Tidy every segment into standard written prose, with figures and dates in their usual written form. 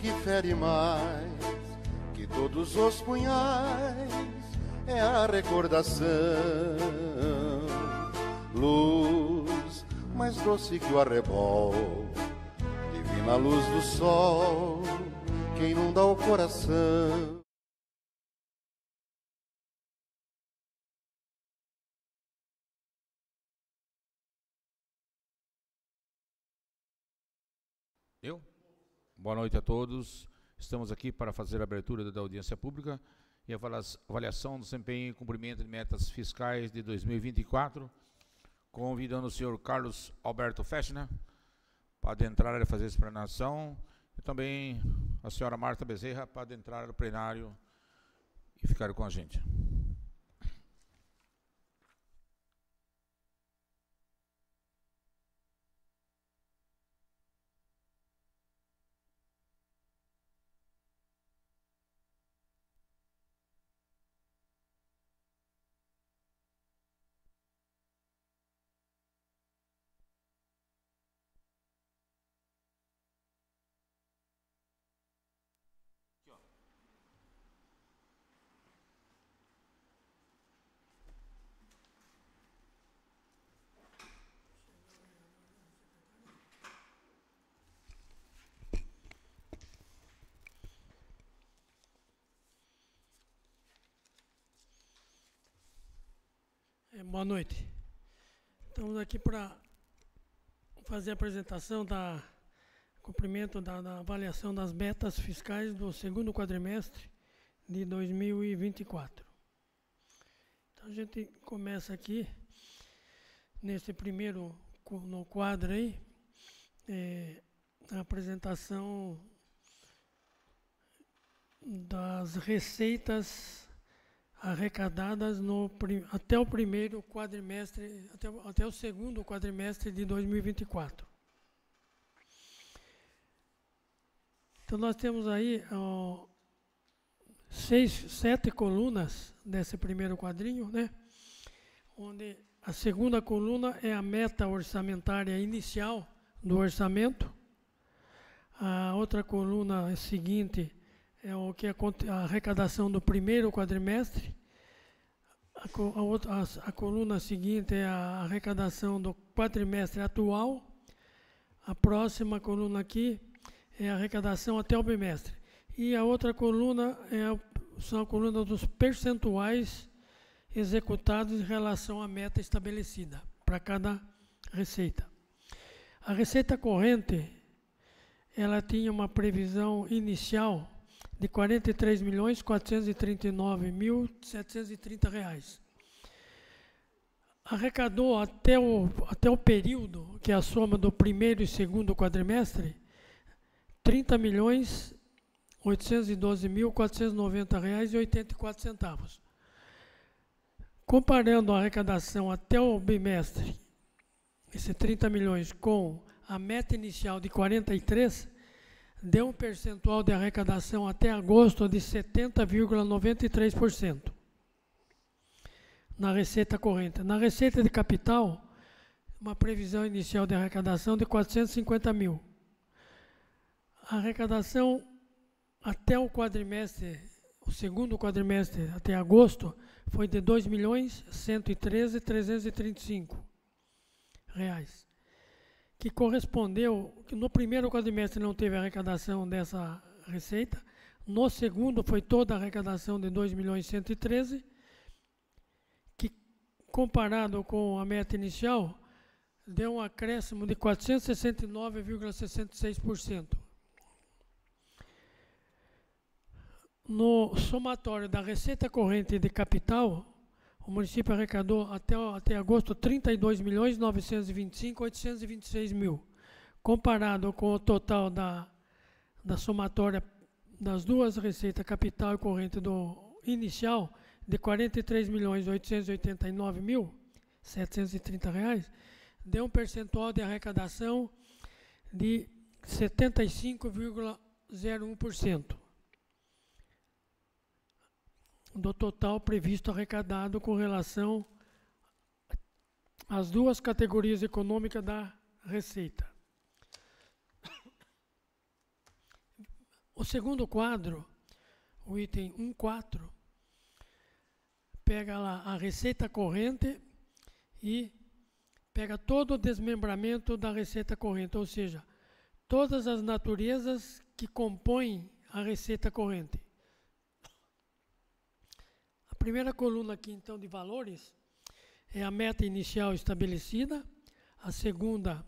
que fere mais que todos os punhais é a recordação. Luz mais doce que o arrebol, divina luz do sol que inunda o coração. Boa noite a todos. Estamos aqui para fazer a abertura da audiência pública e a avaliação do desempenho e cumprimento de metas fiscais de 2024, convidando o senhor Carlos Alberto Fechner para adentrar e fazer a explanação, e também a senhora Marta Bezerra para adentrar no plenário e ficar com a gente. Boa noite. Estamos aqui para fazer a apresentação da cumprimento da avaliação das metas fiscais do segundo quadrimestre de 2024. Então a gente começa aqui nesse primeiro no quadro aí, a apresentação das receitas arrecadadas até o primeiro quadrimestre, até o segundo quadrimestre de 2024. Então nós temos aí 7 colunas desse primeiro quadrinho, né? Onde a segunda coluna é a meta orçamentária inicial do orçamento. A outra coluna seguinte é o que é a arrecadação do primeiro quadrimestre. A coluna seguinte é a arrecadação do quadrimestre atual. A próxima coluna aqui é a arrecadação até o bimestre. E a outra coluna são a coluna dos percentuais executados em relação à meta estabelecida para cada receita. A receita corrente, ela tinha uma previsão inicial de R$ 43.439.730. Arrecadou até o período, que é a soma do primeiro e segundo quadrimestre, R$ 30.812.490,84. Comparando a arrecadação até o bimestre, esse 30 milhões, com a meta inicial de 43, deu um percentual de arrecadação até agosto de 70,93% na receita corrente. Na receita de capital, uma previsão inicial de arrecadação de 450 mil. A arrecadação até o quadrimestre, o segundo quadrimestre, até agosto, foi de R$ 2.113.335, que correspondeu, que no primeiro quadrimestre não teve arrecadação dessa receita, no segundo foi toda a arrecadação de R$ 2.113.000, que comparado com a meta inicial, deu um acréscimo de 469,66%. No somatório da receita corrente de capital, o município arrecadou até agosto R$ 32.925.826. Comparado com o total da somatória das duas receitas, capital e corrente do inicial, de R$ 43.889.730, deu um percentual de arrecadação de 75,01%. Do total previsto arrecadado com relação às duas categorias econômicas da receita. O segundo quadro, o item 1.4, pega lá a receita corrente e pega todo o desmembramento da receita corrente, ou seja, todas as naturezas que compõem a receita corrente. A primeira coluna aqui, então, de valores é a meta inicial estabelecida, a segunda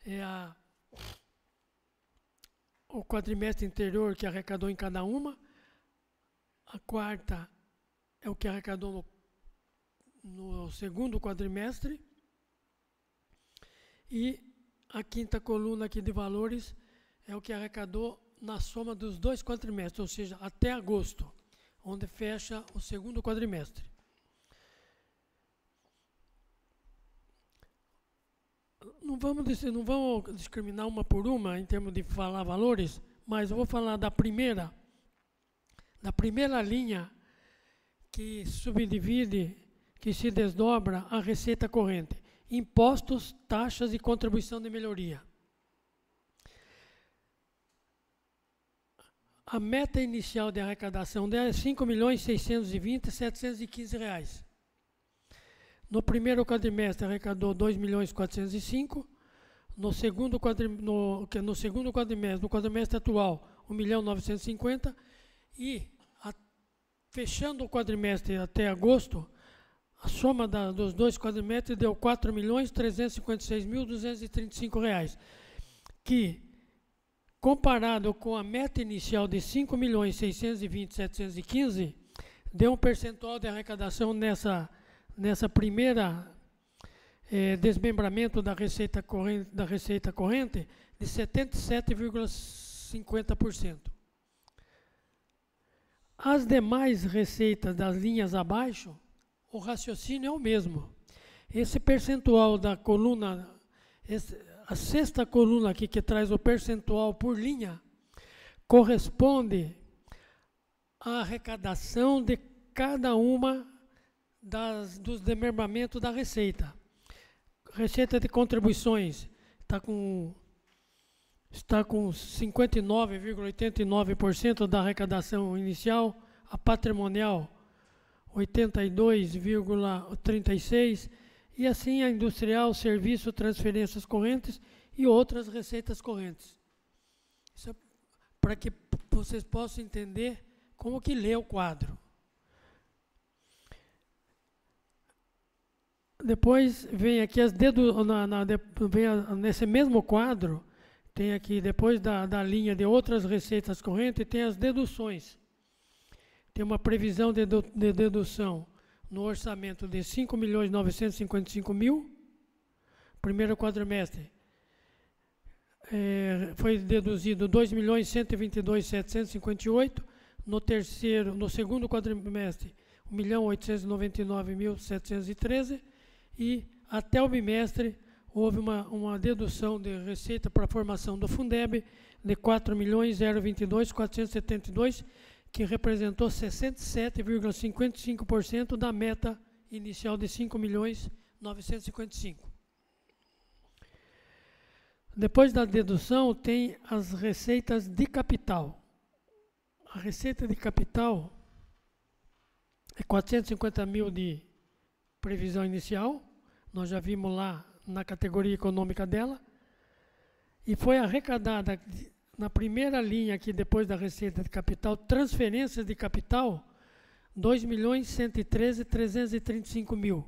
é o quadrimestre anterior que arrecadou em cada uma, a quarta é o que arrecadou no segundo quadrimestre, e a quinta coluna aqui de valores é o que arrecadou na soma dos 2 quadrimestres, ou seja, até agosto, onde fecha o segundo quadrimestre. Não vamos discriminar uma por uma em termos de falar valores, mas eu vou falar da primeira linha que subdivide, que se desdobra a receita corrente. Impostos, taxas e contribuição de melhoria. A meta inicial de arrecadação dela é R$ 5.620.715. No primeiro quadrimestre arrecadou R$ 2.405.000. No segundo quadrimestre, no quadrimestre atual, R$ 1.950.000. E, fechando o quadrimestre até agosto, a soma dos 2 quadrimestres deu R$ 4.356.235, que, comparado com a meta inicial de R$ 5.620.715, deu um percentual de arrecadação nessa primeira desmembramento da receita corrente de 77,50%. As demais receitas das linhas abaixo, o raciocínio é o mesmo. Esse percentual da coluna, a sexta coluna aqui que traz o percentual por linha, corresponde à arrecadação de cada uma dos desmembramentos da receita. Receita de contribuições está com 59,89% da arrecadação inicial, a patrimonial 82,36%, e assim a industrial, serviço, transferências correntes e outras receitas correntes. Isso é para que vocês possam entender como que lê o quadro. Depois vem aqui nesse mesmo quadro, tem aqui, depois da linha de outras receitas correntes, tem as deduções. Tem uma previsão de dedução no orçamento de R$ 5.955.000. Primeiro quadrimestre foi deduzido R$ 2.122.758. No segundo quadrimestre, R$ 1.899.713. E até o bimestre houve uma dedução de receita para a formação do Fundeb de R$ 4.022.472, que representou 67,55% da meta inicial de R$ 5.955.000. Depois da dedução, tem as receitas de capital. A receita de capital é 450.000 de previsão inicial, nós já vimos lá na categoria econômica dela, e foi arrecadada na primeira linha aqui, depois da receita de capital, transferências de capital, R$ 2.113.335.000,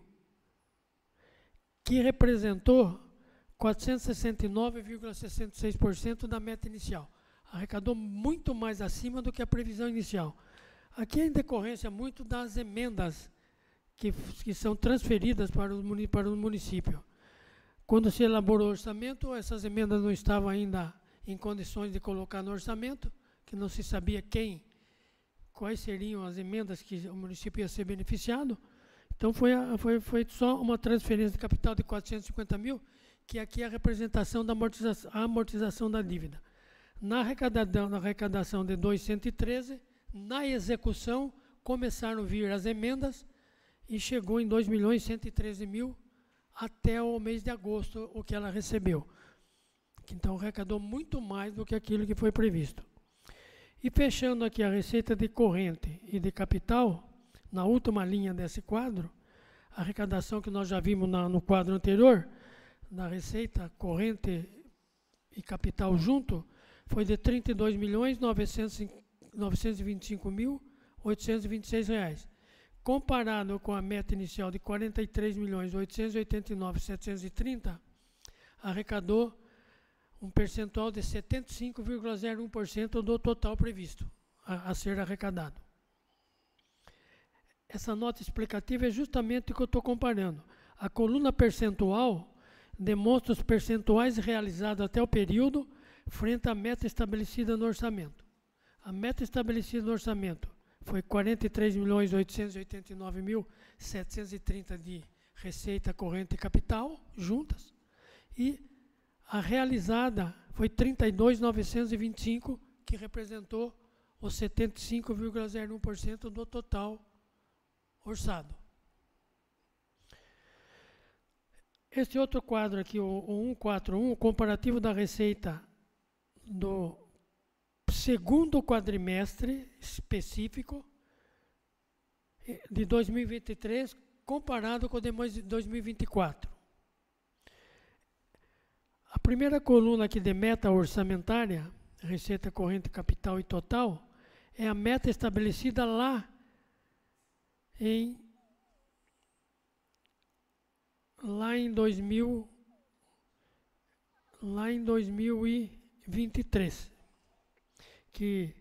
que representou 469,66% da meta inicial. Arrecadou muito mais acima do que a previsão inicial. Aqui é em decorrência muito das emendas que são transferidas para o município. Quando se elaborou o orçamento, essas emendas não estavam ainda em condições de colocar no orçamento, que não se sabia quais seriam as emendas que o município ia ser beneficiado. Então foi só uma transferência de capital de 450.000, que aqui é a representação da amortização da dívida. Na arrecadação de 213, na execução começaram a vir as emendas e chegou em 2.113.000 até o mês de agosto, o que ela recebeu. Então arrecadou muito mais do que aquilo que foi previsto. E fechando aqui a receita de corrente e de capital, na última linha desse quadro, a arrecadação que nós já vimos no quadro anterior, da receita corrente e capital junto, foi de R$ 32.925.826, comparado com a meta inicial de R$ 43.889.730, arrecadou um percentual de 75,01% do total previsto a ser arrecadado. Essa nota explicativa é justamente o que eu estou comparando. A coluna percentual demonstra os percentuais realizados até o período frente à meta estabelecida no orçamento. A meta estabelecida no orçamento foi 43.889.730 de receita corrente e capital, juntas, e a realizada foi 32.925, que representou os 75,01% do total orçado. Este outro quadro aqui, o 141, comparativo da receita do segundo quadrimestre específico de 2023, comparado com o de 2024. A primeira coluna aqui de meta orçamentária, receita corrente, capital e total, é a meta estabelecida lá em 2023, que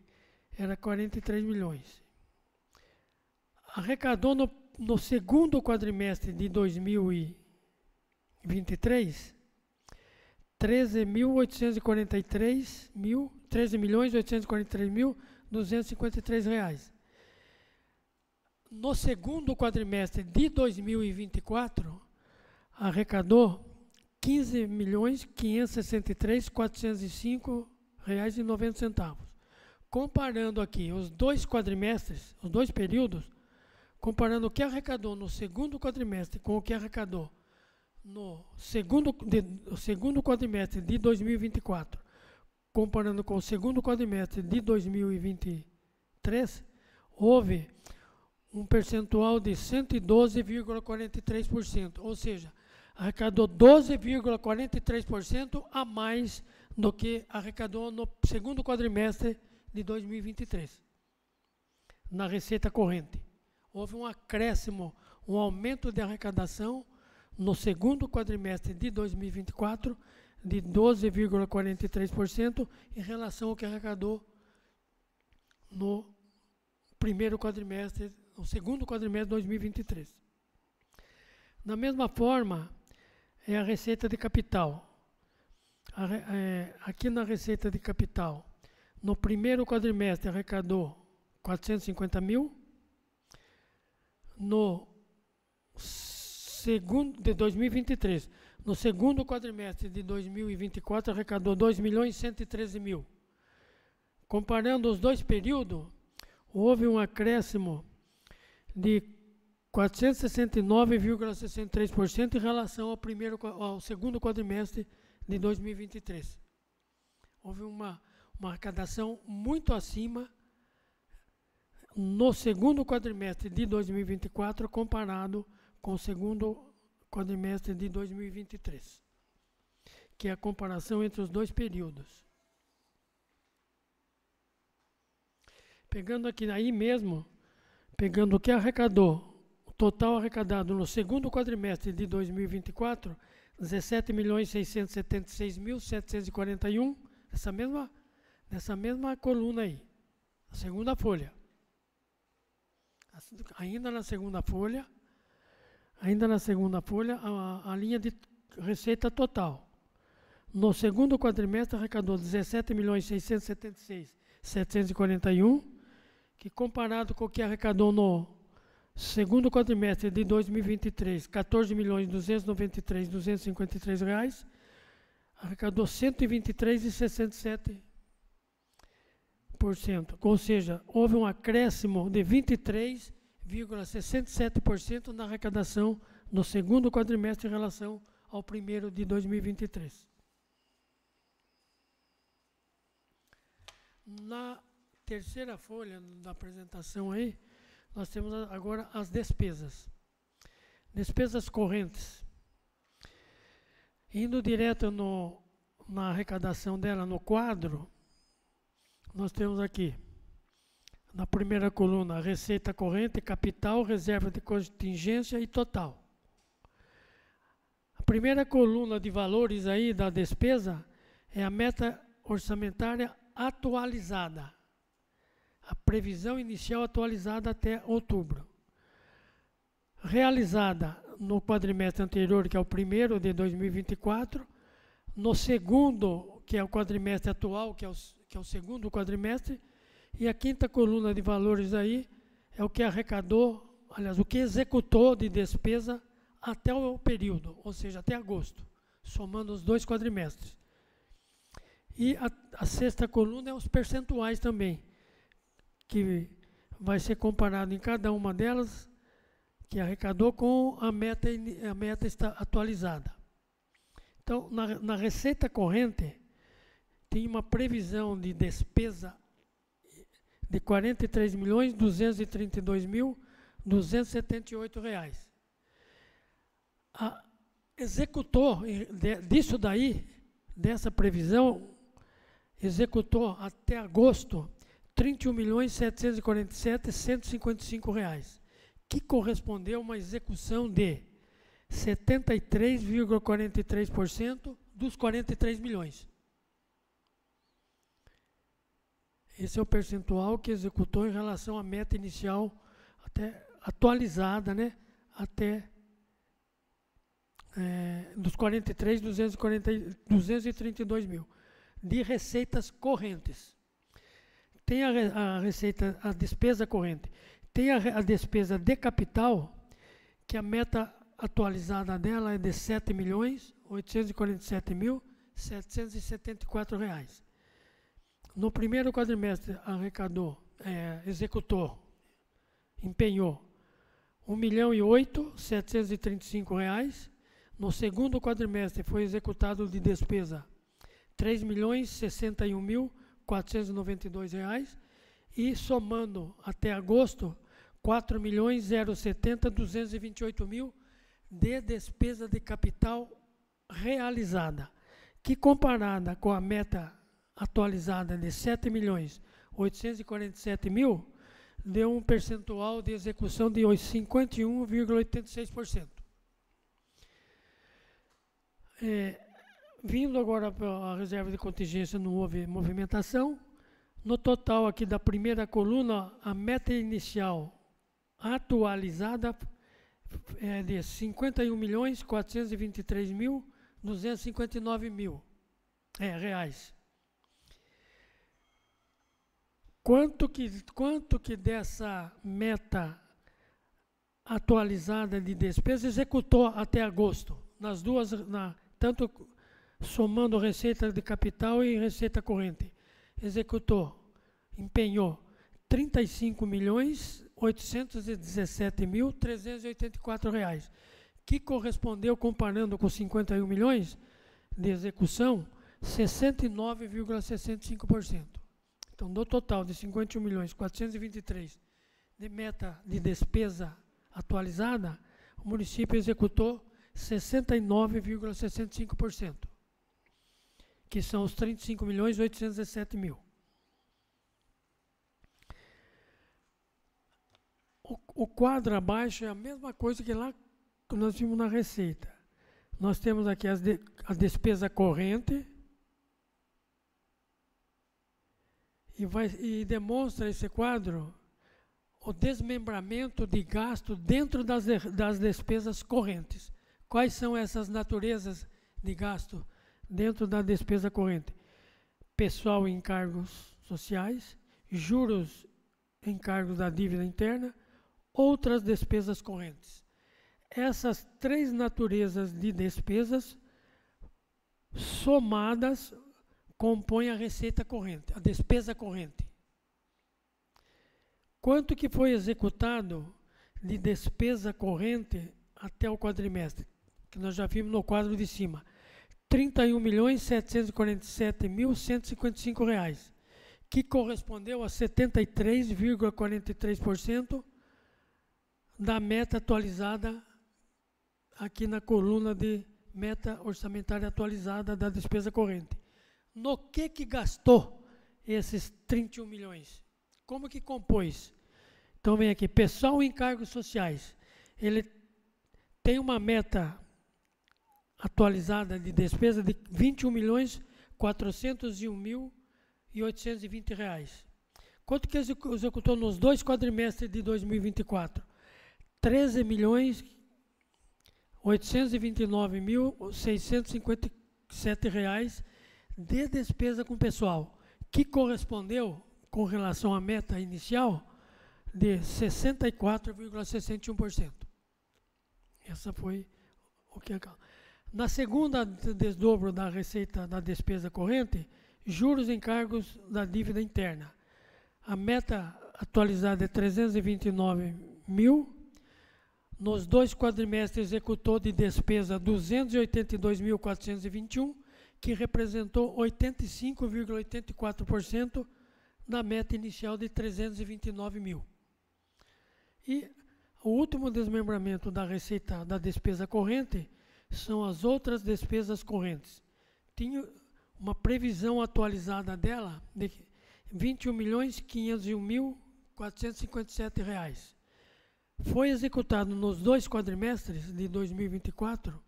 era 43 milhões. Arrecadou no segundo quadrimestre de 2023 13.843.253 reais. No segundo quadrimestre de 2024, arrecadou R$ 15.563.405,90. Comparando aqui os dois quadrimestres, os dois períodos, comparando o que arrecadou no segundo quadrimestre com o que arrecadou no segundo quadrimestre de 2024, comparando com o segundo quadrimestre de 2023, houve um percentual de 112,43%, ou seja, arrecadou 12,43% a mais do que arrecadou no segundo quadrimestre de 2023, na receita corrente. Houve um acréscimo, um aumento de arrecadação no segundo quadrimestre de 2024 de 12,43% em relação ao que arrecadou no primeiro quadrimestre, no segundo quadrimestre de 2023. Da mesma forma, é a receita de capital. Aqui na receita de capital, no primeiro quadrimestre arrecadou 450 mil, no segundo de 2023, no segundo quadrimestre de 2024 arrecadou 2.113.000. Comparando os dois períodos, houve um acréscimo de 469,63% em relação ao segundo quadrimestre de 2023. Houve uma arrecadação muito acima no segundo quadrimestre de 2024 comparado com o segundo quadrimestre de 2023, que é a comparação entre os dois períodos. Pegando aqui aí mesmo, pegando o que arrecadou, o total arrecadado no segundo quadrimestre de 2024, 17.676.741, nessa mesma coluna aí, a segunda folha. Ainda na segunda folha, a linha de receita total. No segundo quadrimestre arrecadou 17.676.741, que comparado com o que arrecadou no segundo quadrimestre de 2023, 14.293.253 reais, arrecadou 123,67%. Ou seja, houve um acréscimo de 23,67% na arrecadação no segundo quadrimestre em relação ao primeiro de 2023. Na terceira folha da apresentação aí, nós temos agora as despesas. Despesas correntes. Indo direto na arrecadação dela, no quadro, nós temos aqui, na primeira coluna, receita corrente, capital, reserva de contingência e total. A primeira coluna de valores aí da despesa é a meta orçamentária atualizada. A previsão inicial atualizada até outubro. Realizada no quadrimestre anterior, que é o primeiro de 2024, no segundo, que é o quadrimestre atual, que é o segundo quadrimestre, e a quinta coluna de valores aí é o que arrecadou, aliás, o que executou de despesa até o período, ou seja, até agosto, somando os dois quadrimestres. E a sexta coluna é os percentuais também, que vai ser comparado em cada uma delas, que arrecadou com a meta está atualizada. Então, na receita corrente, tem uma previsão de despesa de R$ 43.232.278. Executou disso daí, dessa previsão, executou até agosto R$ 31.747.155, que correspondeu a uma execução de 73,43% dos 43 milhões. Esse é o percentual que executou em relação à meta inicial, até atualizada, né? Até dos 232 mil de receitas correntes. Tem a receita, a despesa corrente. Tem a despesa de capital, que a meta atualizada dela é de R$ 7.847.774. No primeiro quadrimestre executou, empenhou R$ 1.008.735. No segundo quadrimestre foi executado de despesa R$ 3.061.492 e somando até agosto R$ 4.070.228 de despesa de capital realizada, que comparada com a meta atualizada de R$ 7.847.000, deu um percentual de execução de 51,86%. Vindo agora para a reserva de contingência, não houve movimentação. No total aqui da primeira coluna, a meta inicial atualizada é de R$ 51.423.259 reais. Quanto que dessa meta atualizada de despesa executou até agosto? Nas duas, tanto somando receita de capital e receita corrente. Executou, empenhou R$ 35.817.384, que correspondeu, comparando com 51 milhões de execução, 69,65%. Então, do total de 51.423 de meta de despesa atualizada, o município executou 69,65%, que são os 35.817.000. O quadro abaixo é a mesma coisa que lá que nós vimos na receita. Nós temos aqui a despesa corrente e demonstra esse quadro o desmembramento de gasto dentro das despesas correntes. Quais são essas naturezas de gasto dentro da despesa corrente? Pessoal e encargos sociais, juros e encargos da dívida interna, outras despesas correntes. Essas três naturezas de despesas somadas compõem a receita corrente, a despesa corrente. Quanto que foi executado de despesa corrente até o quadrimestre? Que nós já vimos no quadro de cima. R$ 31.747.155, que correspondeu a 73,43% da meta atualizada aqui na coluna de meta orçamentária atualizada da despesa corrente. No que gastou esses 31 milhões? Como que compôs? Então vem aqui, pessoal e encargos sociais. Ele tem uma meta atualizada de despesa de R$ 21.401.820. Quanto que executou nos 2 quadrimestres de 2024? R$ 13.829.657 de despesa com pessoal, que correspondeu, com relação à meta inicial, de 64,61%. Essa foi o que... Na segunda desdobro da receita da despesa corrente, juros e encargos da dívida interna. A meta atualizada é 329 mil. Nos 2 quadrimestres executou de despesa 282.421, que representou 85,84% da meta inicial de 329 mil. E o último desmembramento da receita da despesa corrente são as outras despesas correntes. Tinha uma previsão atualizada dela de R$ 21.501.457. Foi executado nos 2 quadrimestres de 2024,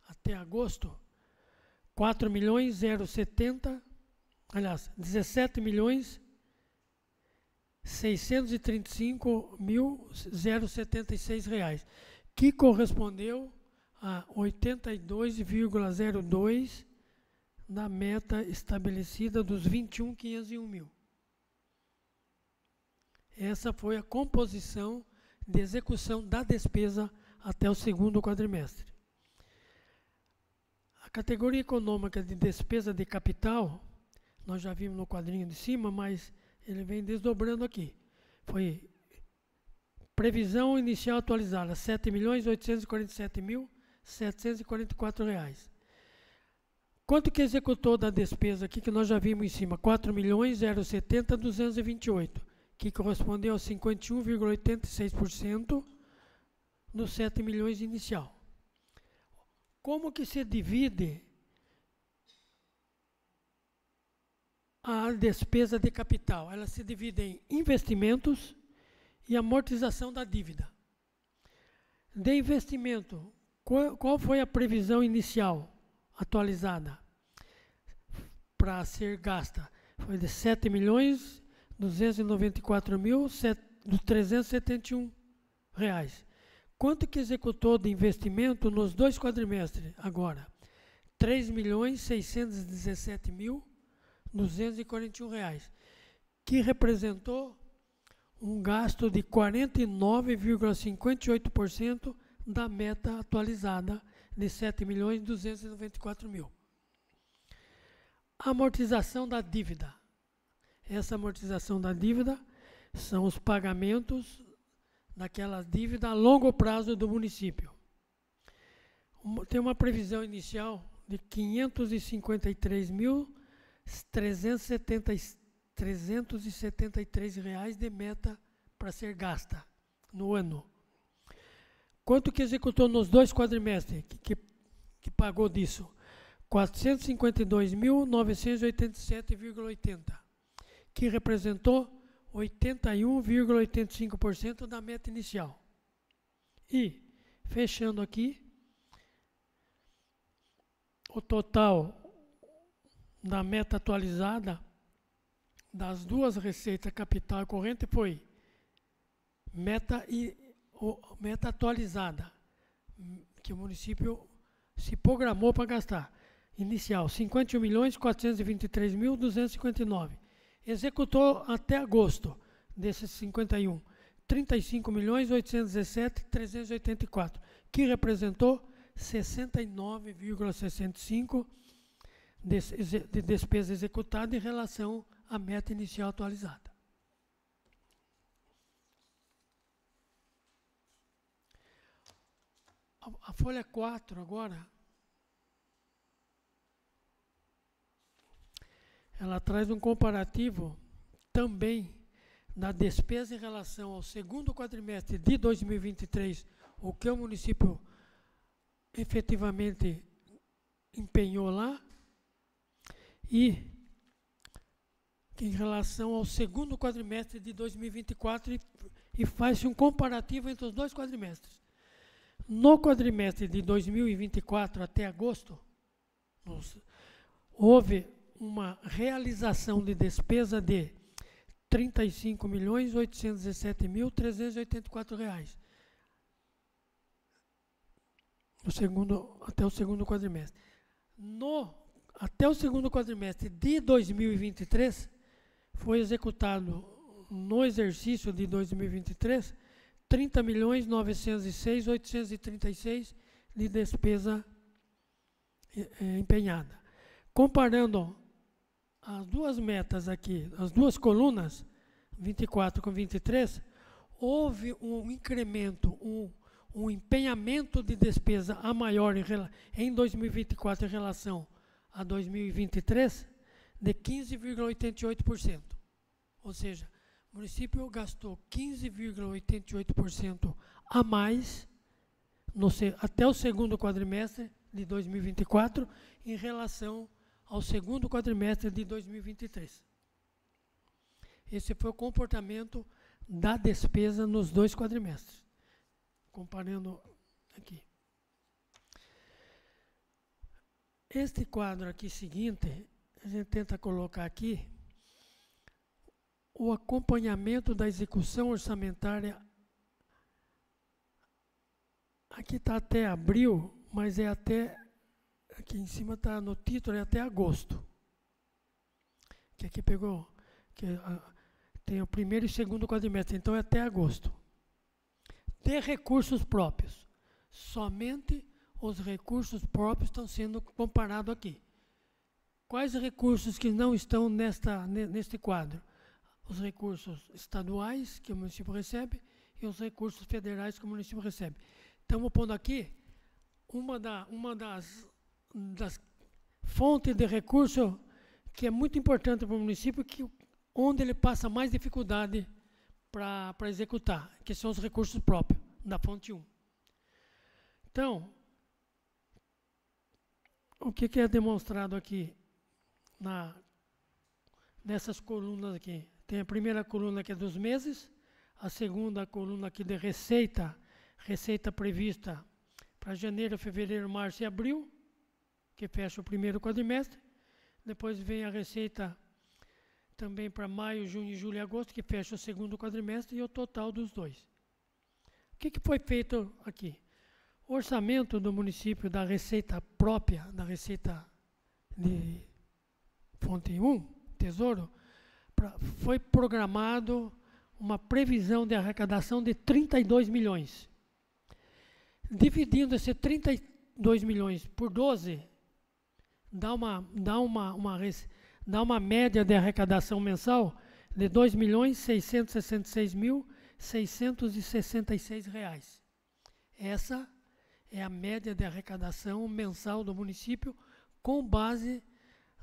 até agosto, 17.635.076 reais, que correspondeu a 82,02% da meta estabelecida dos 21.501.000. Essa foi a composição de execução da despesa até o 2º quadrimestre. A categoria econômica de despesa de capital, nós já vimos no quadrinho de cima, mas ele vem desdobrando aqui. Foi previsão inicial atualizada, R$ 7.847.744. Quanto que executou da despesa aqui, que nós já vimos em cima? R$ 4.070.228, que correspondeu a 51,86% dos 7 milhões inicial. Como que se divide a despesa de capital? Ela se divide em investimentos e amortização da dívida. De investimento, qual foi a previsão inicial atualizada para ser gasta? Foi de R$ 7.294.371. Quanto que executou de investimento nos 2 quadrimestres agora? R$ 3.617.241, que representou um gasto de 49,58% da meta atualizada de R$ 7.294.000. Amortização da dívida. Essa amortização da dívida são os pagamentos daquela dívida a longo prazo do município. Tem uma previsão inicial de R$ 553.373 de meta para ser gasta no ano. Quanto que executou nos 2 quadrimestres que pagou disso? R$ 452.987,80, que representou 81,85% da meta inicial. E, fechando aqui, o total da meta atualizada das 2 receitas capital e corrente foi meta atualizada, que o município se programou para gastar. Inicial, R$ 51.423.259. Executou até agosto desses 51, R$ 35.817.384, que representou 69,65% de despesa executada em relação à meta inicial atualizada. A folha 4 agora, ela traz um comparativo também da despesa em relação ao segundo quadrimestre de 2023, o que o município efetivamente empenhou lá, e em relação ao segundo quadrimestre de 2024 e faz-se um comparativo entre os dois quadrimestres. No quadrimestre de 2024 até agosto, houve uma realização de despesa de R$ 35.817.384 até o segundo quadrimestre. Até o segundo quadrimestre de 2023, foi executado no exercício de 2023 R$ 30.906.836 de despesa empenhada. Comparando as duas metas aqui, as duas colunas, 24 com 23, houve um incremento, um empenhamento de despesa a maior em 2024 em relação a 2023 de 15,88%. Ou seja, o município gastou 15,88% a mais até o segundo quadrimestre de 2024 em relação ao segundo quadrimestre de 2023. Esse foi o comportamento da despesa nos dois quadrimestres. Comparando aqui. Este quadro aqui seguinte, a gente tenta colocar aqui o acompanhamento da execução orçamentária. Aqui está até abril, mas é até, aqui em cima está no título, é até agosto. Que aqui pegou, tem o primeiro e segundo quadrimestre, então é até agosto. De recursos próprios, somente os recursos próprios estão sendo comparados aqui. Quais recursos que não estão neste quadro? Os recursos estaduais que o município recebe e os recursos federais que o município recebe. Estamos pondo aqui uma das fontes de recurso que é muito importante para o município, onde ele passa mais dificuldade para executar, que são os recursos próprios, da fonte 1. Então, o que é demonstrado aqui nessas colunas aqui? Tem a primeira coluna que é dos meses, a segunda coluna aqui de receita prevista para janeiro, fevereiro, março e abril, que fecha o primeiro quadrimestre. Depois vem a receita também para maio, junho, julho e agosto, que fecha o segundo quadrimestre, e o total dos dois. O que foi feito aqui? O orçamento do município da receita própria, da receita de fonte 1, Tesouro, foi programado uma previsão de arrecadação de 32 milhões. Dividindo esse 32 milhões por 12, dá uma média de arrecadação mensal de R$ 2.666.666. Essa é a média de arrecadação mensal do município, com base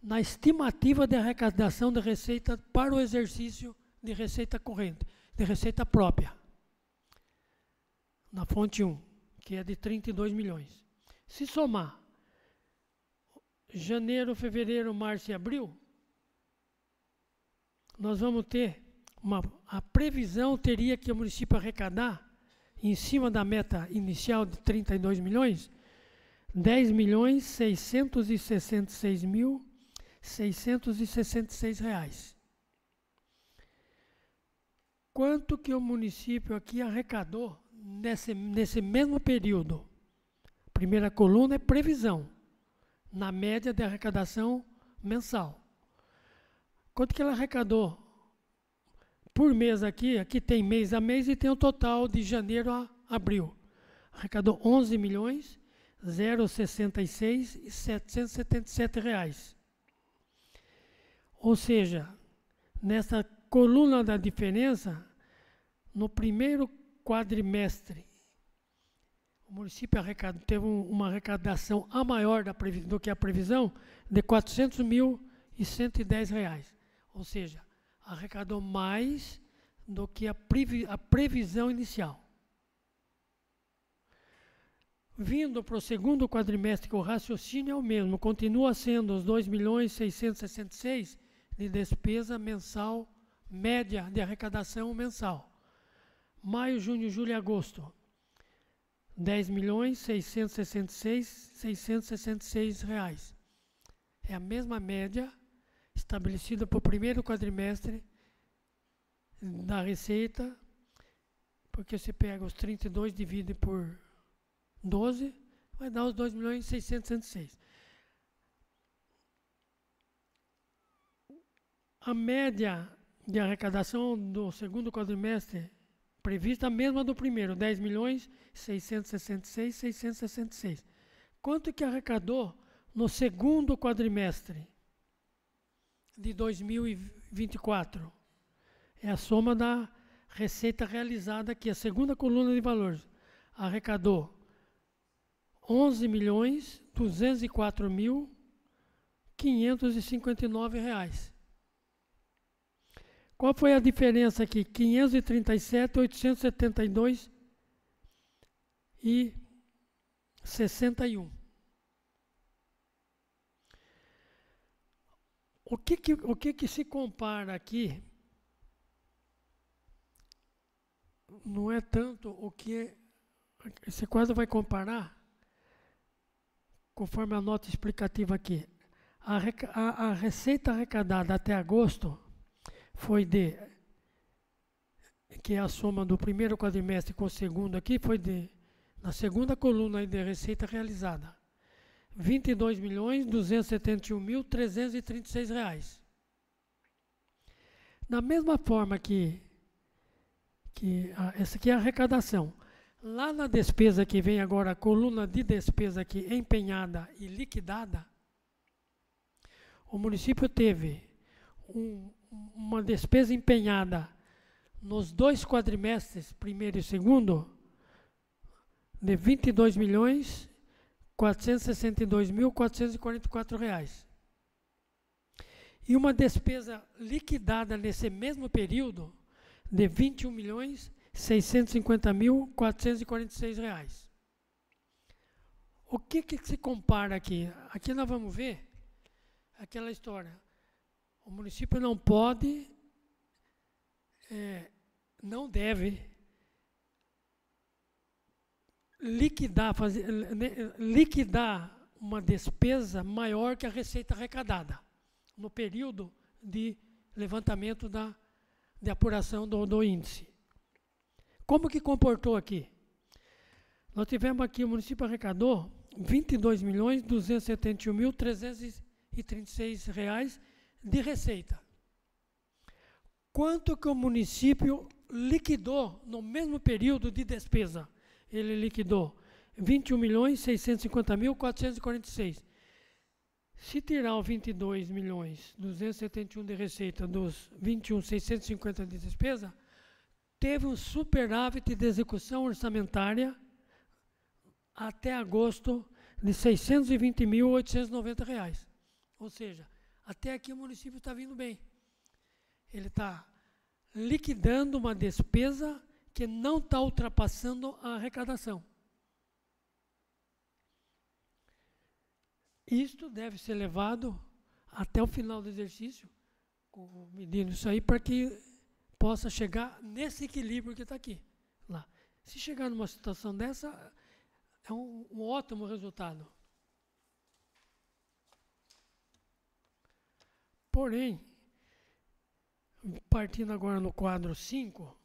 na estimativa de arrecadação de receita para o exercício de receita corrente, de receita própria, na fonte 1, que é de 32 milhões. Se somar janeiro, fevereiro, março e abril, nós vamos ter a previsão teria que o município arrecadar, em cima da meta inicial de 32 milhões, R$ 10.666.666. Quanto que o município aqui arrecadou nesse mesmo período? Primeira coluna é previsão, na média de arrecadação mensal. Quanto que ela arrecadou por mês aqui? Aqui tem mês a mês e tem o total de janeiro a abril. Arrecadou R$ 11.066.777. Ou seja, nessa coluna da diferença, no primeiro quadrimestre, o município teve uma arrecadação a maior do que a previsão de R$ 400.110. Ou seja, arrecadou mais do que a previsão inicial. Vindo para o segundo quadrimestre, que o raciocínio é o mesmo, continua sendo os 2.666.000 de despesa mensal, média de arrecadação mensal. Maio, junho, julho e agosto, 10.666.666 reais. É a mesma média estabelecida para o primeiro quadrimestre da receita, porque você pega os 32 e divide por 12, vai dar os 2.666.000. A média de arrecadação do segundo quadrimestre prevista, a mesma do primeiro, 10.666.666. Quanto que arrecadou no segundo quadrimestre de 2024? É a soma da receita realizada aqui, a segunda coluna de valores. Arrecadou 11.204.559 reais. Qual foi a diferença aqui? 537.872,61. O que se compara aqui não é tanto o que esse quadro vai comparar, conforme a nota explicativa aqui. A receita arrecadada até agosto foi que é a soma do primeiro quadrimestre com o segundo aqui, foi na segunda coluna aí de receita realizada, R$ 22.271.336 reais. Da mesma forma que essa aqui é a arrecadação. Lá na despesa que vem agora, a coluna de despesa aqui empenhada e liquidada, o município teve uma despesa empenhada nos dois quadrimestres, primeiro e segundo, de R$ 22.462.444 reais. E uma despesa liquidada nesse mesmo período de R$ 21.650.446 reais. O que se compara aqui? Aqui nós vamos ver aquela história. O município não pode, não deve liquidar uma despesa maior que a receita arrecadada no período de levantamento de apuração do índice. Como que comportou aqui? Nós tivemos aqui, o município arrecadou R$ 22.271.336 reais de receita. Quanto que o município liquidou no mesmo período de despesa? Ele liquidou R$ 21.650.446. Se tirar os 22.271 de receita dos 21.650 de despesa, teve um superávit de execução orçamentária até agosto de R$ 620.890 reais. Ou seja, até aqui o município está vindo bem. Ele está liquidando uma despesa que não está ultrapassando a arrecadação. Isto deve ser levado até o final do exercício, medindo isso aí, para que possa chegar nesse equilíbrio que está aqui. Lá. Se chegar numa situação dessa, é um ótimo resultado. Porém, partindo agora no quadro 5,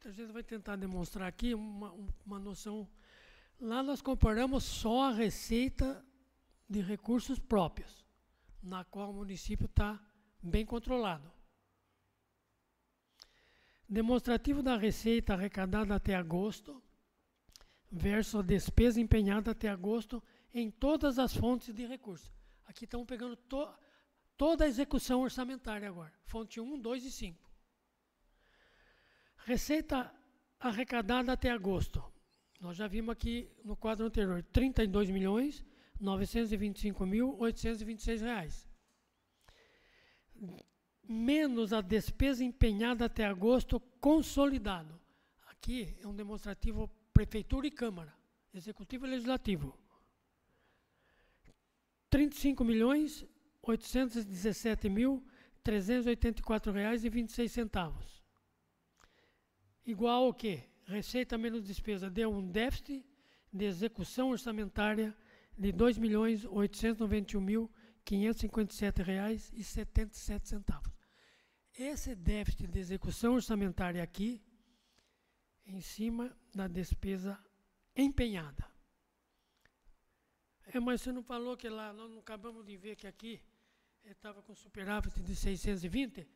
a gente vai tentar demonstrar aqui uma noção. Lá nós comparamos só a receita de recursos próprios, na qual o município está bem controlado. Demonstrativo da receita arrecadada até agosto versus a despesa empenhada até agosto em todas as fontes de recursos. Aqui estamos pegando toda a execução orçamentária agora, fonte 1, 2 e 5. Receita arrecadada até agosto. Nós já vimos aqui no quadro anterior, R$ 32.925.826 reais. menos a despesa empenhada até agosto consolidado. Aqui é um demonstrativo Prefeitura e Câmara, Executivo e Legislativo. R$ 35.817.384,26. Igual ao quê? Receita menos despesa deu um déficit de execução orçamentária de R$ 2.891.557,77. Esse déficit de execução orçamentária aqui, em cima da despesa empenhada. Mas você não falou que lá, nós não acabamos de ver que aqui estava com superávit de 620,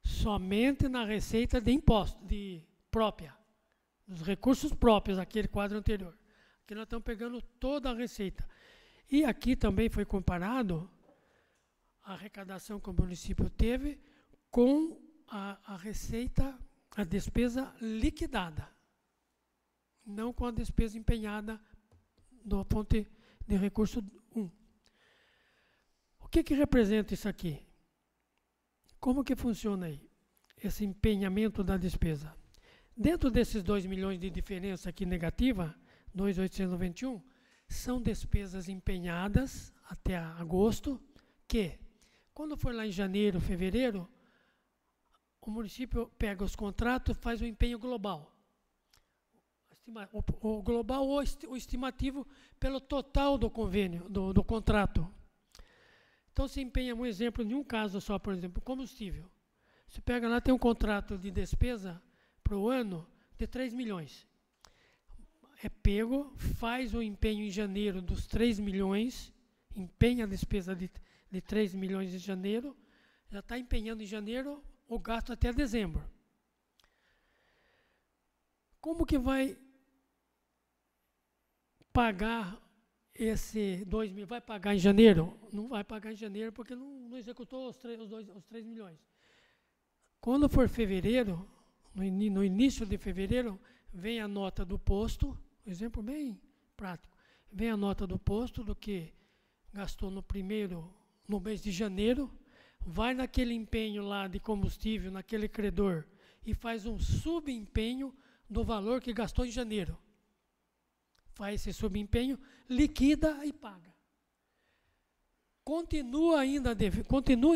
somente na receita de imposto, própria, dos recursos próprios, aquele quadro anterior. Aqui nós estamos pegando toda a receita. E aqui também foi comparado a arrecadação que o município teve com a receita, a despesa liquidada, não com a despesa empenhada da fonte de recurso 1. O que representa isso aqui? Como que funciona aí, esse empenhamento da despesa? Dentro desses 2 milhões de diferença aqui negativa, 2.891, são despesas empenhadas até agosto, que, quando for lá em janeiro, fevereiro, o município pega os contratos e faz o empenho global. O global ou o estimativo pelo total do convênio, do contrato. Então, se empenha um exemplo de um caso só, por exemplo, combustível. Você pega lá, tem um contrato de despesa para o ano de 3 milhões. É pego, faz o empenho em janeiro dos 3 milhões, empenha a despesa de 3 milhões em janeiro, já está empenhando em janeiro o gasto até dezembro. Como que vai pagar esse 2 mil? Vai pagar em janeiro? Não vai pagar em janeiro porque não executou os 3 milhões. Quando for fevereiro, no início de fevereiro, vem a nota do posto, um exemplo bem prático, vem a nota do posto do que gastou no mês de janeiro, vai naquele empenho lá de combustível, naquele credor, e faz um subempenho do valor que gastou em janeiro. Faz esse subempenho, liquida e paga. Continua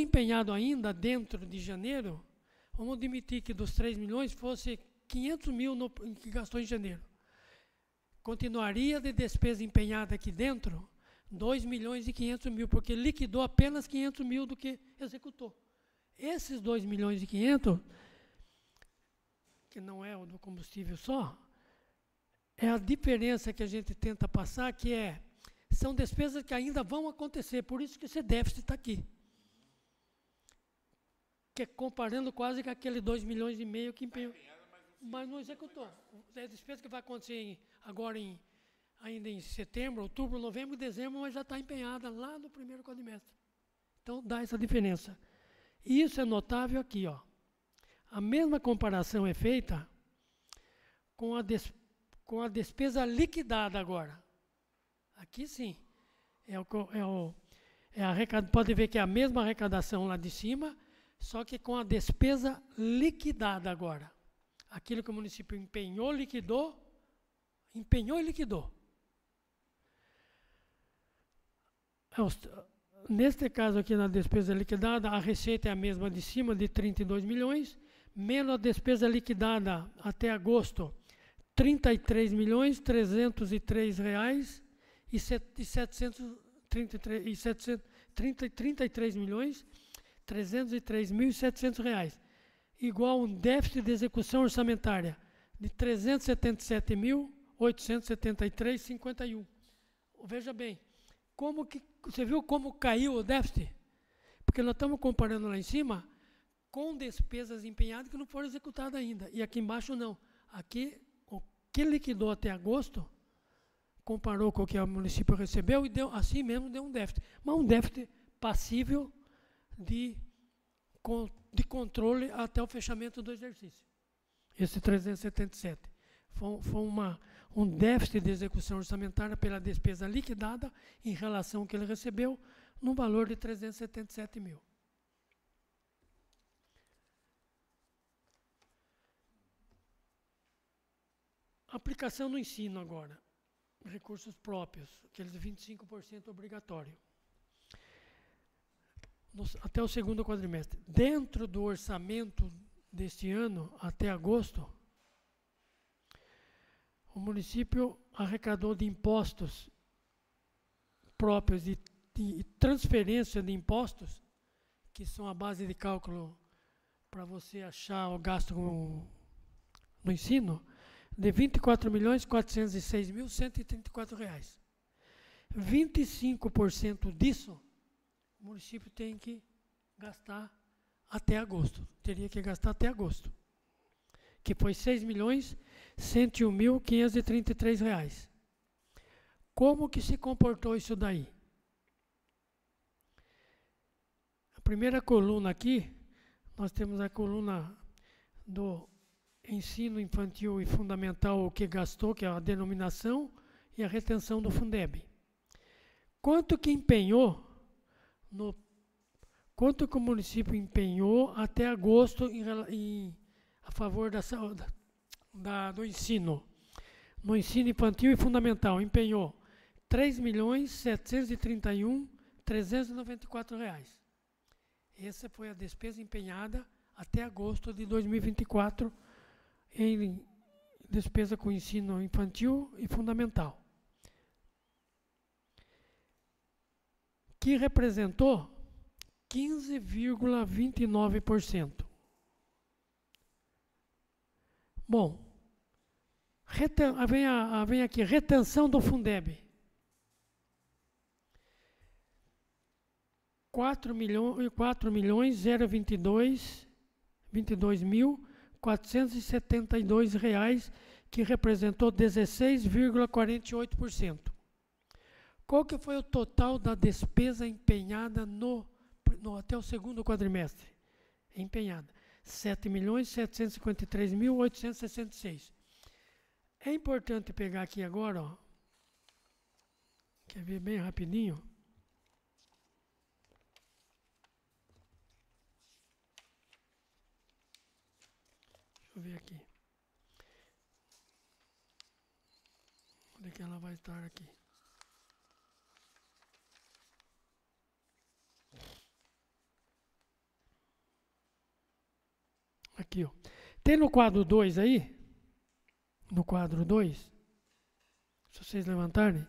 empenhado ainda dentro de janeiro, vamos admitir que dos 3 milhões fosse 500 mil que gastou em janeiro. Continuaria de despesa empenhada aqui dentro 2 milhões e 500 mil, porque liquidou apenas 500 mil do que executou. Esses 2 milhões e 500, que não é o do combustível só, é a diferença que a gente tenta passar, são despesas que ainda vão acontecer, por isso que esse déficit está aqui. Que é comparando quase com aquele 2 milhões e meio que empenhou, mas não executou. É despesa que vai acontecer agora ainda em setembro, outubro, novembro e dezembro, mas já está empenhada lá no primeiro quadrimestre. Então, dá essa diferença. E isso é notável aqui, ó. A mesma comparação é feita com a despesa liquidada agora. Aqui sim. Pode ver que é a mesma arrecadação lá de cima, só que com a despesa liquidada agora. Aquilo que o município empenhou e liquidou. Neste caso aqui, na despesa liquidada, a receita é a mesma de cima, de 32 milhões, menos a despesa liquidada até agosto, 33 milhões, 303 reais e 33 milhões, 303.700 reais, igual a um déficit de execução orçamentária de 377.873,51. Veja bem, você viu como caiu o déficit? Porque nós estamos comparando lá em cima com despesas empenhadas que não foram executadas ainda. E aqui embaixo não. Aqui, o que liquidou até agosto, comparou com o que o município recebeu e deu, assim mesmo deu um déficit. Mas um déficit passível de controle até o fechamento do exercício. Esse 377. Foi um déficit de execução orçamentária pela despesa liquidada em relação ao que ele recebeu, no valor de 377 mil. Aplicação no ensino agora. Recursos próprios, aqueles 25% obrigatório. Até o segundo quadrimestre. Dentro do orçamento deste ano, até agosto, o município arrecadou de impostos próprios e transferência de impostos, que são a base de cálculo para você achar o gasto no ensino, de R$ 24.406.134. 25% disso, o município tem que gastar até agosto. Teria que gastar até agosto, que foi R$ 6.101.533. Como que se comportou isso daí? A primeira coluna aqui, nós temos a coluna do ensino infantil e fundamental, o que gastou, que é a denominação, e a retenção do Fundeb. Quanto que empenhou, quanto que o município empenhou até agosto a favor do ensino? No ensino infantil e fundamental, empenhou R$ 3.731.394. Essa foi a despesa empenhada até agosto de 2024 em despesa com ensino infantil e fundamental, que representou 15,29%. Bom, vem aqui, retenção do Fundeb. R$ 4.022.472 que representou 16,48%. Qual que foi o total da despesa empenhada até o segundo quadrimestre? Empenhada, R$ 7.753.866. É importante pegar aqui agora, ó, quer ver bem rapidinho? Deixa eu ver aqui. Onde é que ela vai estar aqui? Aqui, ó. Tem no quadro 2 aí? No quadro 2, se vocês levantarem,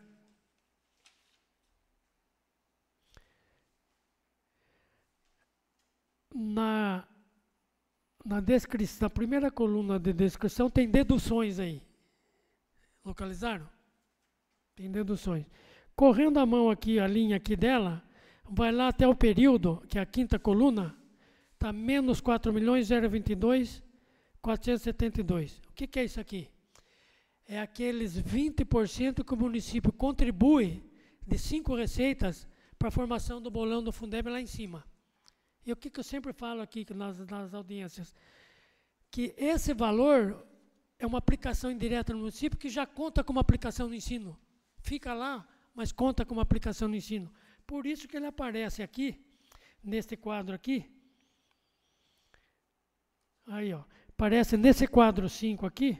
na descrição, na primeira coluna de descrição tem deduções aí. Localizaram? Tem deduções. Correndo a mão aqui, a linha aqui dela, vai lá até o período, que é a quinta coluna, está menos 4.022.472. O que é isso aqui? É aqueles 20% que o município contribui de 5 receitas para a formação do bolão do Fundeb lá em cima. E o que eu sempre falo aqui nas audiências? Que esse valor é uma aplicação indireta no município que já conta como aplicação no ensino. Fica lá, mas conta como aplicação no ensino. Por isso que ele aparece aqui, neste quadro aqui. Aí, ó, aparece nesse quadro 5 aqui,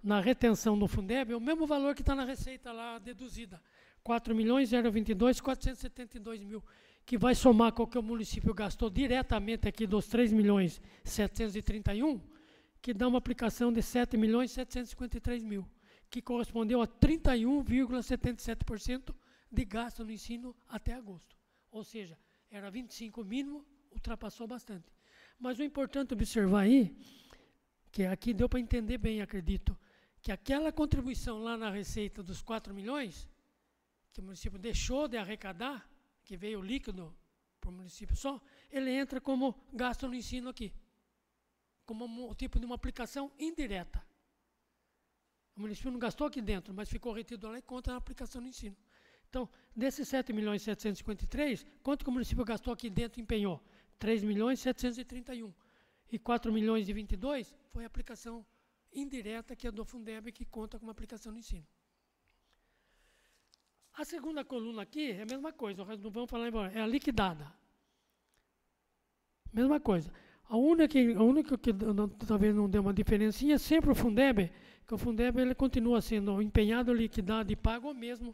na retenção do Fundeb, é o mesmo valor que está na receita lá deduzida, 4.022.472, que vai somar com o que o município gastou diretamente aqui dos 3.731, que dá uma aplicação de 7.753.000, que correspondeu a 31,77% de gasto no ensino até agosto. Ou seja, era 25 mínimo, ultrapassou bastante. Mas o importante observar aí, que aqui deu para entender bem, acredito, que aquela contribuição lá na receita dos 4 milhões, que o município deixou de arrecadar, que veio líquido para o município só, ele entra como gasto no ensino aqui, como um tipo de uma aplicação indireta. O município não gastou aqui dentro, mas ficou retido lá e conta na aplicação no ensino. Então, desses 7.753, quanto que o município gastou aqui dentro e empenhou? 3.731. E 4.022 foi a aplicação indireta, que é do Fundeb, que conta com uma aplicação no ensino. A segunda coluna aqui é a mesma coisa, não vamos falar embora, é a liquidada. Mesma coisa. A única que talvez não dê uma diferencinha, sempre o Fundeb que o Fundeb ele continua sendo empenhado, liquidado e pago o mesmo.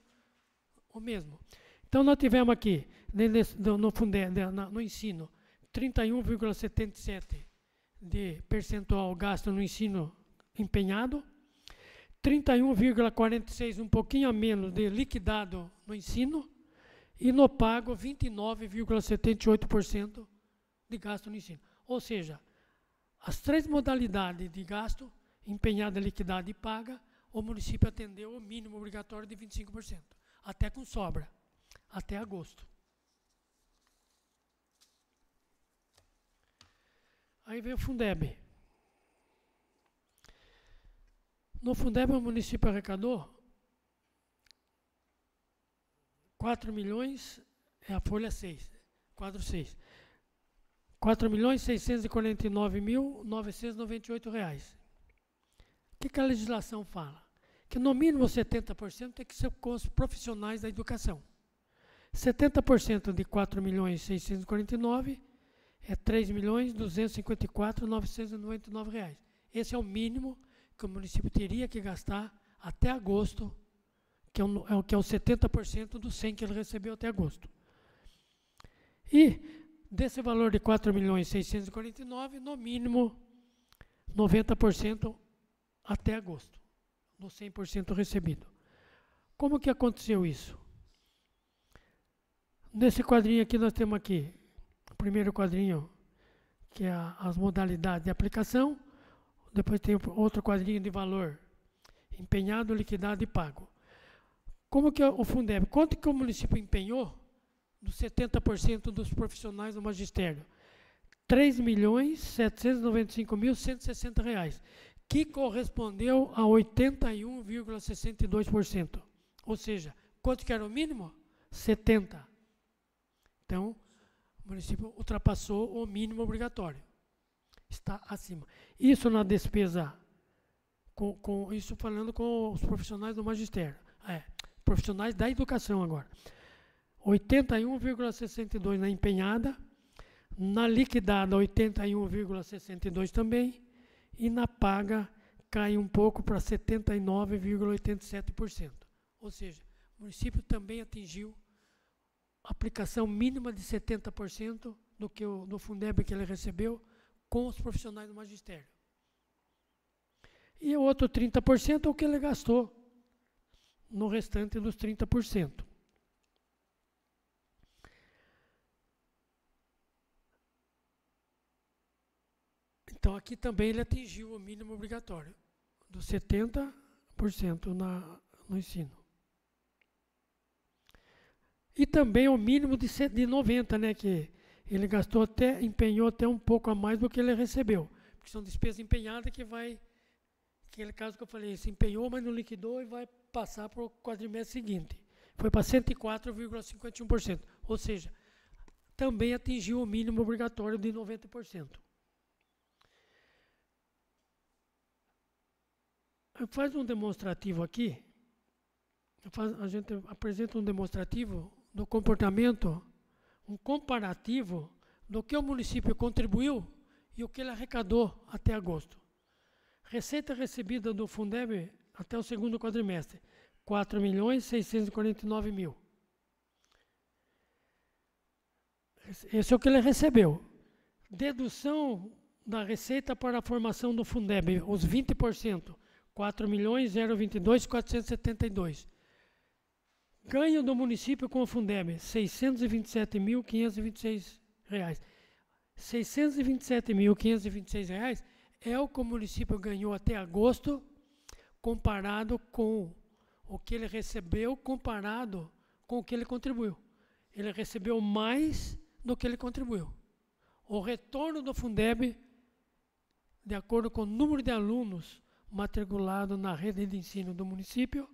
Então, nós tivemos aqui, no Fundeb, no ensino, 31,77% de percentual gasto no ensino empenhado, 31,46%, um pouquinho a menos, de liquidado no ensino, e no pago, 29,78% de gasto no ensino. Ou seja, as três modalidades de gasto, empenhada, liquidada e paga, o município atendeu o mínimo obrigatório de 25%, até com sobra, até agosto. Aí vem o Fundeb. No Fundeb, o município arrecadou 4 milhões, é a folha 6, quadro 6. R$ 4.649.998. O que a legislação fala? Que no mínimo 70% tem que ser com os profissionais da educação. 70% de 4.649.000 é R$ 3.254.999. Esse é o mínimo que o município teria que gastar até agosto, que é o 70% do 100 que ele recebeu até agosto. E desse valor de 4.649.000, no mínimo 90% até agosto, no 100% recebido. Como que aconteceu isso? Nesse quadrinho aqui nós temos aqui, o primeiro quadrinho, que é as modalidades de aplicação, depois tem outro quadrinho de valor empenhado, liquidado e pago. Como que o Fundeb, quanto que o município empenhou dos 70% dos profissionais do magistério? R$ 3.795.160, que correspondeu a 81,62%. Ou seja, quanto que era o mínimo? 70%. Então, o município ultrapassou o mínimo obrigatório. Está acima. Isso na despesa, isso falando com os profissionais do magistério. Profissionais da educação agora. 81,62% na empenhada, na liquidada 81,62% também, e na paga cai um pouco para 79,87%. Ou seja, o município também atingiu a aplicação mínima de 70% do Fundeb que ele recebeu com os profissionais do magistério. E o outro 30% é o que ele gastou no restante dos 30%. Então, aqui também ele atingiu o mínimo obrigatório, dos 70% no ensino. E também o mínimo de 90%, né, que ele gastou empenhou até um pouco a mais do que ele recebeu. Porque são despesas empenhadas que vai, aquele caso que eu falei, se empenhou, mas não liquidou e vai passar para o quadrimestre seguinte. Foi para 104,51%. Ou seja, também atingiu o mínimo obrigatório de 90%. Faz um demonstrativo aqui, a gente apresenta um demonstrativo do comportamento, um comparativo do que o município contribuiu e o que ele arrecadou até agosto. Receita recebida do Fundeb até o segundo quadrimestre, 4.649.000. Esse é o que ele recebeu. Dedução da receita para a formação do Fundeb, os 20%. 4.022.472. Ganho do município com o Fundeb, R$ 627.526. R$ 627.526 é o que o município ganhou até agosto, comparado com o que ele recebeu, comparado com o que ele contribuiu. Ele recebeu mais do que ele contribuiu. O retorno do Fundeb, de acordo com o número de alunos matriculado na rede de ensino do município,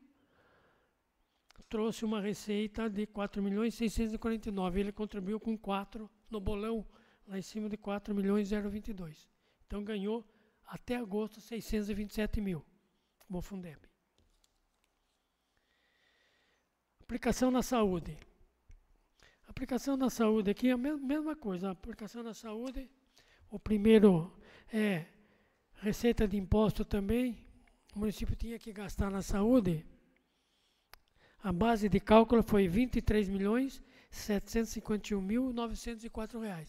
trouxe uma receita de 4.649.000. Ele contribuiu com 4 no bolão, lá em cima de 4.022. Então ganhou até agosto 627.000 como Fundeb. Aplicação na saúde. Aplicação na saúde aqui é a mesma coisa. A aplicação na saúde, o primeiro é receita de imposto também, o município tinha que gastar na saúde, a base de cálculo foi R$ 23.751.904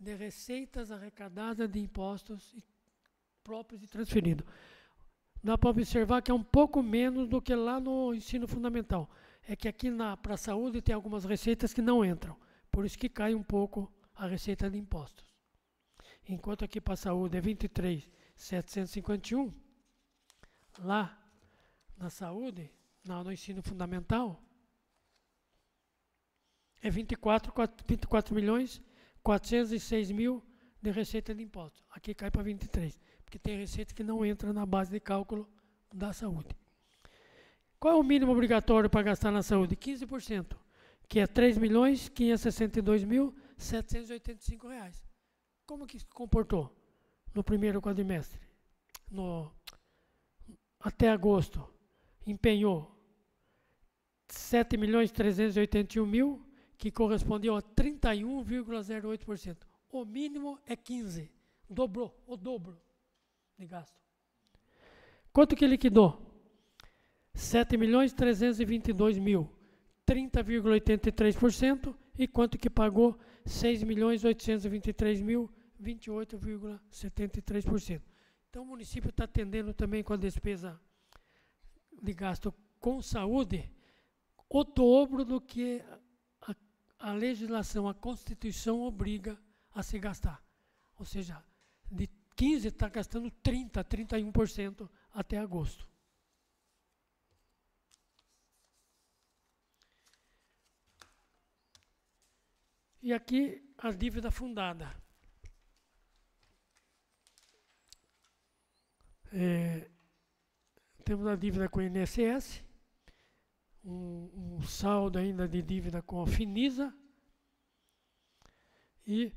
de receitas arrecadadas de impostos próprios e transferidos. Dá para observar que é um pouco menos do que lá no ensino fundamental. É que aqui para a saúde tem algumas receitas que não entram, por isso que cai um pouco a receita de impostos. Enquanto aqui para a saúde é 23.751, lá na saúde, no ensino fundamental, é 24.406.000 de receita de impostos. Aqui cai para 23, porque tem receita que não entra na base de cálculo da saúde. Qual é o mínimo obrigatório para gastar na saúde? 15%, que é R$ 3.562.785. Como que se comportou no primeiro quadrimestre? Até agosto, empenhou 7.381.000, que correspondia a 31,08%. O mínimo é 15%. Dobrou, o dobro de gasto. Quanto que liquidou? 7.322.000, 30,83%. E quanto que pagou? 6.823.000, 28,73%. Então o município está atendendo também com a despesa de gasto com saúde o dobro do que a legislação, a Constituição obriga a se gastar. Ou seja, de 15% está gastando 30%, 31% até agosto. E aqui a dívida fundada. Temos a dívida com o INSS, um saldo ainda de dívida com a Finisa e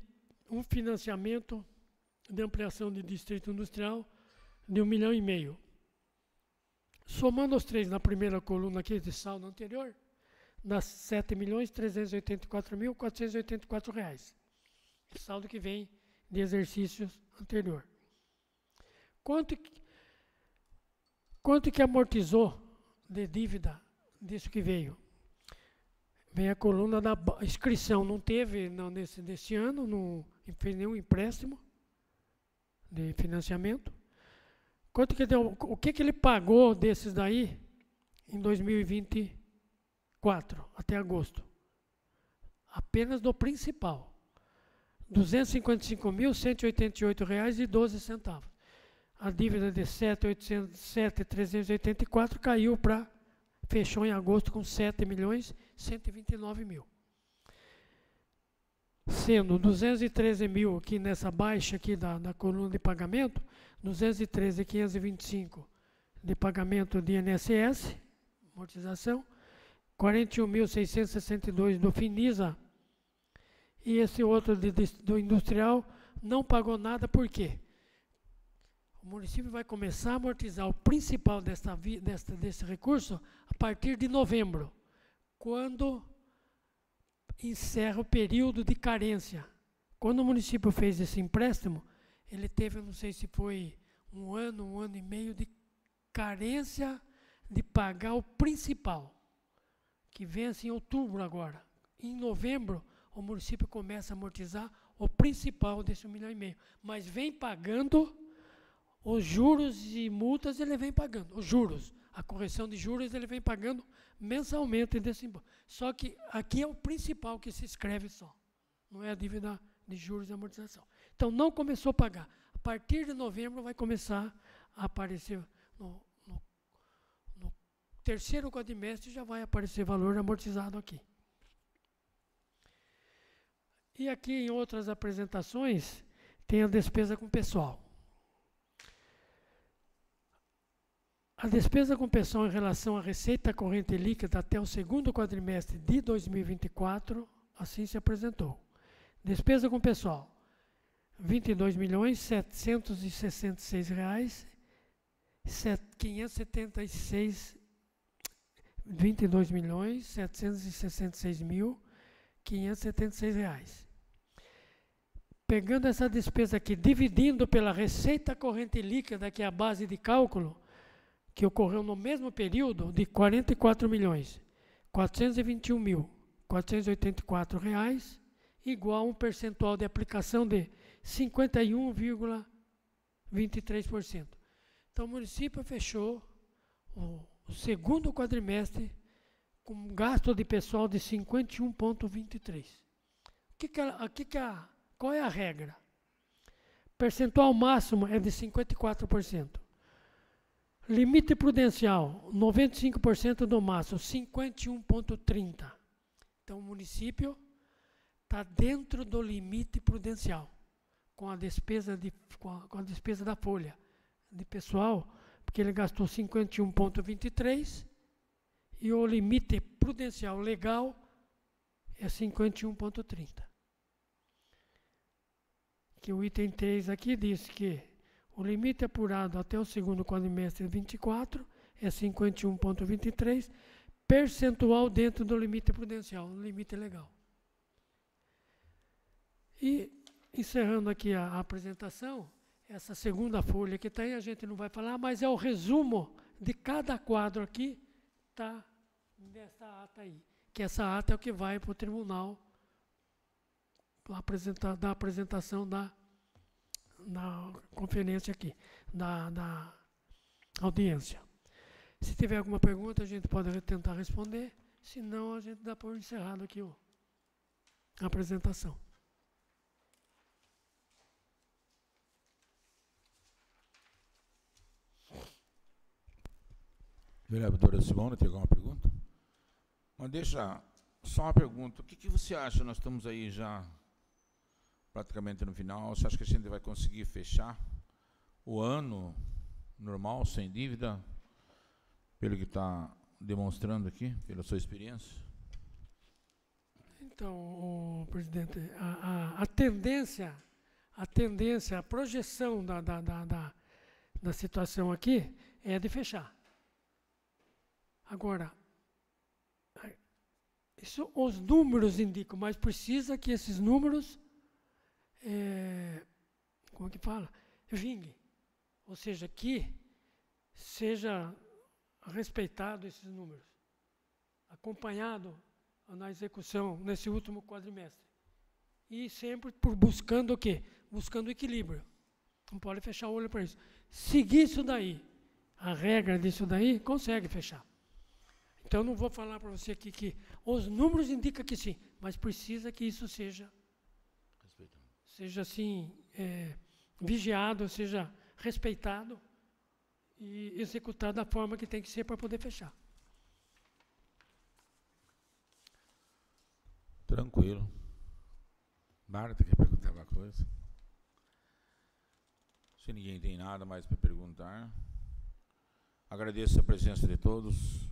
um financiamento de ampliação de distrito industrial de R$ 1,5 milhão. Somando os três na primeira coluna aqui de saldo anterior, dá R$ 7.384.484. Saldo que vem de exercícios anterior. Quanto que amortizou de dívida disso que veio? Vem a coluna da inscrição. Não teve nesse ano, não fez nenhum empréstimo de financiamento. Quanto que deu? O que ele pagou desses daí em 2024, até agosto? Apenas do principal. R$ 255.188,12. A dívida de 7.384 caiu para, fechou em agosto com 7.129.000. Sendo 213.000 aqui nessa baixa aqui da coluna de pagamento, 213.525 de pagamento de INSS, amortização, 41.662 do Finisa, e esse outro do industrial não pagou nada. Por quê? O município vai começar a amortizar o principal desse recurso a partir de novembro, quando encerra o período de carência. Quando o município fez esse empréstimo, ele teve, eu não sei se foi um ano e meio de carência de pagar o principal, que vence em outubro agora. Em novembro, o município começa a amortizar o principal desse R$ 1,5 milhão, mas vem pagando os juros e multas, ele vem pagando. Os juros, a correção de juros, ele vem pagando mensalmente desse imposto. Só que aqui é o principal que se escreve só, não é a dívida de juros e amortização. Então não começou a pagar. A partir de novembro vai começar a aparecer, no terceiro quadrimestre já vai aparecer valor amortizado aqui. E aqui em outras apresentações tem a despesa com pessoal. A despesa com pessoal em relação à receita corrente líquida até o segundo quadrimestre de 2024, assim se apresentou. Despesa com pessoal, R$ 22.766.576, R$ 22.766.576. Pegando essa despesa aqui, dividindo pela receita corrente líquida, que é a base de cálculo, que ocorreu no mesmo período de R$ 44.421.484, igual a um percentual de aplicação de 51,23%. Então, o município fechou o segundo quadrimestre com um gasto de pessoal de 51,23%. Qual é a regra? Percentual máximo é de 54%. Limite prudencial, 95% do máximo, 51,30%. Então, o município está dentro do limite prudencial, com a despesa da folha de pessoal, porque ele gastou 51,23% e o limite prudencial legal é 51,30%. Que o item 3 aqui diz que o limite apurado até o segundo quadrimestre de 24 é 51,23%, percentual dentro do limite prudencial, no limite legal. E, encerrando aqui a apresentação, essa segunda folha que está aí, a gente não vai falar, mas é o resumo de cada quadro aqui, está nessa ata aí. Que essa ata é o que vai para o tribunal da apresentação da conferência aqui, da audiência. Se tiver alguma pergunta, a gente pode tentar responder, se não, a gente dá por encerrado aqui a apresentação. Vereadora Simone, tem alguma pergunta? Mas deixa só uma pergunta. O que você acha? Nós estamos aí já praticamente no final. Você acha que a gente vai conseguir fechar o ano normal, sem dívida, pelo que está demonstrando aqui, pela sua experiência? Então, presidente, a tendência, a projeção da situação aqui é de fechar. Agora, isso os números indicam, mas precisa que esses números, como é que fala? Vinguem. Ou seja, que seja respeitado esses números, acompanhado na execução nesse último quadrimestre. E sempre buscando o quê? Buscando equilíbrio. Não pode fechar o olho para isso. Seguir isso daí, a regra disso daí, consegue fechar. Então, não vou falar para você aqui que os números indicam que sim, mas precisa que isso seja assim, vigiado, seja respeitado e executado da forma que tem que ser para poder fechar. Tranquilo. Marta, quer perguntar alguma coisa? Se ninguém tem nada mais para perguntar, agradeço a presença de todos.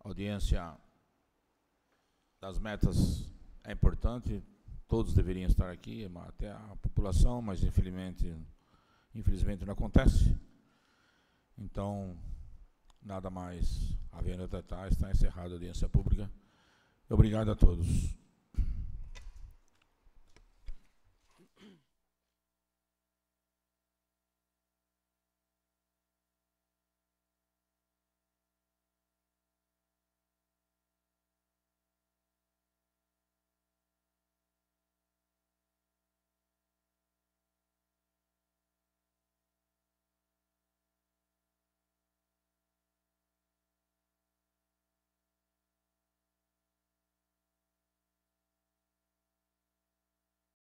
A audiência das metas é importante, todos deveriam estar aqui, até a população, mas infelizmente não acontece. Então, nada mais havendo a tratar, está encerrada a audiência pública. Obrigado a todos.